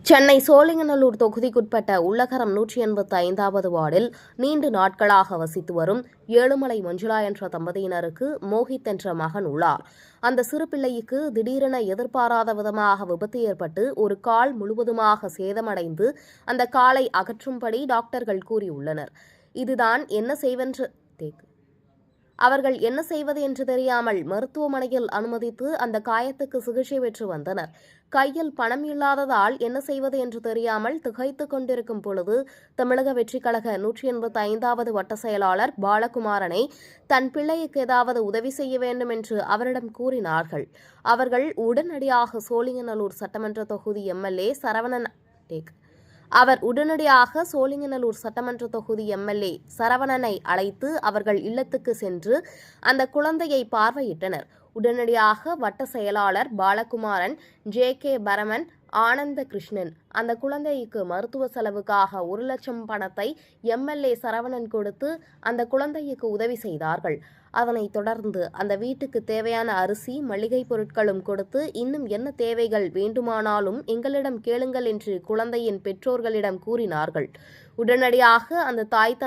சென்னை சோழிங்கநல்லூர் தொகுதிக்குட்பட்ட உள்ளகரம் 185வது வார்டில் நீண்ட நாட்களாக வசித்து வரும் ஏழுமலை மஞ்சுளா என்ற தம்பதியினருக்கு மோஹித் என்ற மகன் உள்ளார். அந்த சிறு பிள்ளைக்கு திடீரென எதிர்பாராத விதமாக விபத்து ஏற்பட்டு ஒரு கால் முழுவதுமாக சேதமடைந்து அந்த காலை அகற்றும்படி டாக்டர்கள் கூறியுள்ளனர். இதுதான் என்ன செய்வென்று அவர்கள் என்ன செய்வது என்று தெரியாமல் மருத்துவமனையில் அனுமதித்து அந்த காயத்துக்கு சிகிச்சை பெற்று வந்தனர். கையில் பணம் இல்லாததால் என்ன செய்வது என்று தெரியாமல் திகைத்துக் கொண்டிருக்கும் பொழுது தமிழக வெற்றிக் கழக 185வது வட்ட செயலாளர் பாலகுமாரனை தன் பிள்ளைக்கு ஏதாவது உதவி செய்ய வேண்டும் என்று அவரிடம் கூறினார்கள். அவர்கள் உடனடியாக சோழிங்கநல்லூர் சட்டமன்ற தொகுதி எம்எல்ஏ சரவணனை அழைத்து அவர்கள் இல்லத்துக்கு சென்று அந்த குழந்தையை பார்வையிட்டனர். உடனடியாக வட்ட செயலாளர் பாலகுமாரன், ஜே.கே. பரமன், ஆனந்த கிருஷ்ணன் அந்த குழந்தைக்கு மருத்துவ செலவுக்காக 1 லட்சம் பணத்தை எம்எல்ஏ சரவணன் கொடுத்து அந்த குழந்தைக்கு உதவி செய்தார்கள். அதனைத் தொடர்ந்து அந்த வீட்டுக்கு தேவையான அரிசி, மளிகை பொருட்களும் கொடுத்து இன்னும் என்ன தேவைகள் வேண்டுமானாலும் எங்களிடம் கேளுங்கள் என்று குழந்தையின் பெற்றோர்களிடம் கூறினார்கள். உடனடியாக அந்த தாய்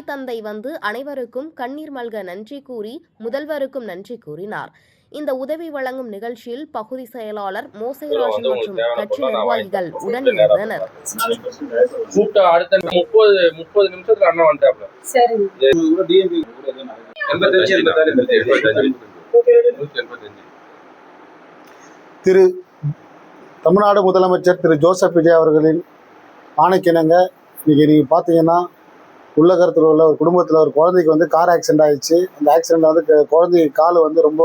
தந்தை வந்து அனைவருக்கும் கண்ணீர் மல்க நன்றி கூறி முதல்வருக்கும் நன்றி கூறினார். இந்த உதவி வழங்கும் நிகழ்ச்சியில் பகுதி செயலாளர் மோசைராஜன் மற்றும் கட்சி நிர்வாகிகள் உடனிருந்தனர். திரு தமிழ்நாடு முதலமைச்சர் திரு ஜோசப் விஜய் அவர்களின் ஆணைக்கிணங்க இன்னைக்கு நீங்கள் பார்த்தீங்கன்னா உள்ளகரத்தில் உள்ள ஒரு குடும்பத்தில் ஒரு குழந்தைக்கு வந்து கார் ஆக்சிடென்ட் ஆகிடுச்சு. அந்த ஆக்சிடெண்ட்டில் வந்து குழந்தை கால் வந்து ரொம்ப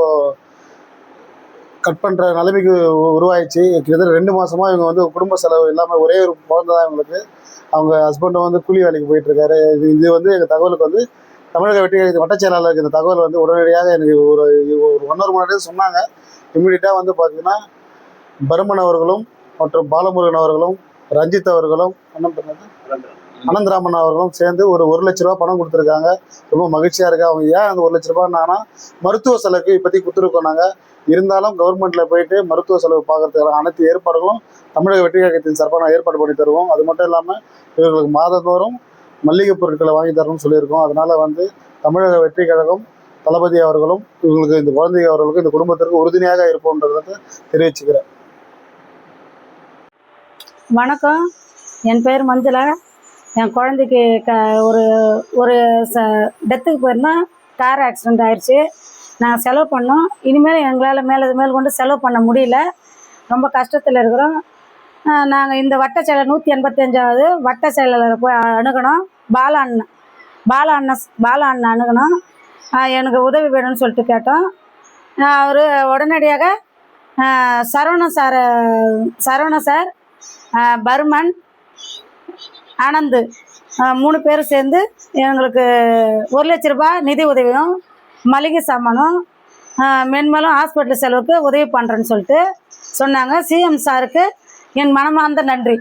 கட் பண்ணுற நிலைமைக்கு உருவாயிடுச்சு. கிட்டத்தட்ட 2 மாதமாக இவங்க வந்து குடும்ப செலவு இல்லாமல் ஒரே ஒரு குழந்தை தான் இவங்களுக்கு. அவங்க ஹஸ்பண்டும் வந்து கூலி வேலைக்கு போயிட்டுருக்காரு. இது வந்து எங்கள் தகவலுக்கு வந்து தமிழக வெற்றி வட்டச் செயலாளருக்கு இந்த தகவல் வந்து உடனடியாக எனக்கு ஒரு 1 hour முன்னாடியே சொன்னாங்க. இம்மிடியட்டாக வந்து பார்த்திங்கன்னா பருமன் அவர்களும் மற்றும் பாலமுருகன் அவர்களும் ரஞ்சித் அவர்களும் அனந்தராமன் அவர்களும் சேர்ந்து ஒரு 1 லட்ச ரூபா பணம் கொடுத்துருக்காங்க. ரொம்ப மகிழ்ச்சியாக இருக்குது. அவங்க ஏன் அந்த 1 லட்ச ரூபான்னா மருத்துவ செலவுக்கு இப்போதைக்கு கொடுத்துருக்கோம். நாங்கள் இருந்தாலும் கவர்மெண்ட்டில் போயிட்டு மருத்துவ செலவு பார்க்கறதுக்கான அனைத்து ஏற்பாடுகளும் தமிழக வெற்றி கழகத்தின் சார்பாக நான் ஏற்பாடு பண்ணி தருவோம். அது மட்டும் இல்லாமல் இவர்களுக்கு மாதந்தோறும் மளிகை பொருட்களை வாங்கி தரணும்னு சொல்லியிருக்கோம். அதனால் வந்து தமிழக வெற்றி கழகம் தளபதி அவர்களும் இவங்களுக்கு இந்த குழந்தை அவர்களுக்கு இந்த குடும்பத்திற்கு உறுதுணையாக இருப்போன்றதை தெரிவிச்சுக்கிறேன். வணக்கம், என் பேர் மஞ்சுளா. என் குழந்தைக்கு ஒரு டெத்துக்கு போயிருந்தோம். கார் ஆக்சிடெண்ட் ஆயிடுச்சு. நாங்கள் செலவு பண்ணோம். இனிமேல் எங்களால் மேல் கொண்டு செலவு பண்ண முடியல. ரொம்ப கஷ்டத்தில் இருக்கிறோம். நாங்கள் இந்த வட்ட செயலர் 185வது வட்ட செயலாளரை போய் அணுகணும். பாலா அண்ணன் அணுகணும். எனக்கு உதவி வேணும்னு சொல்லிட்டு கேட்டோம். அவர் உடனடியாக சரவணன் சார், பர்மன், ஆனந்த் 3 பேரும் சேர்ந்து எங்களுக்கு 1 லட்ச ரூபாய் நிதி உதவியும் மளிகை சாமானும் மென்மேலும் ஹாஸ்பிட்டல் செலவுக்கு உதவி பண்ணுறேன்னு சொல்லிட்டு சொன்னாங்க. சிஎம் சாருக்கு என் மனமார்ந்த நன்றி.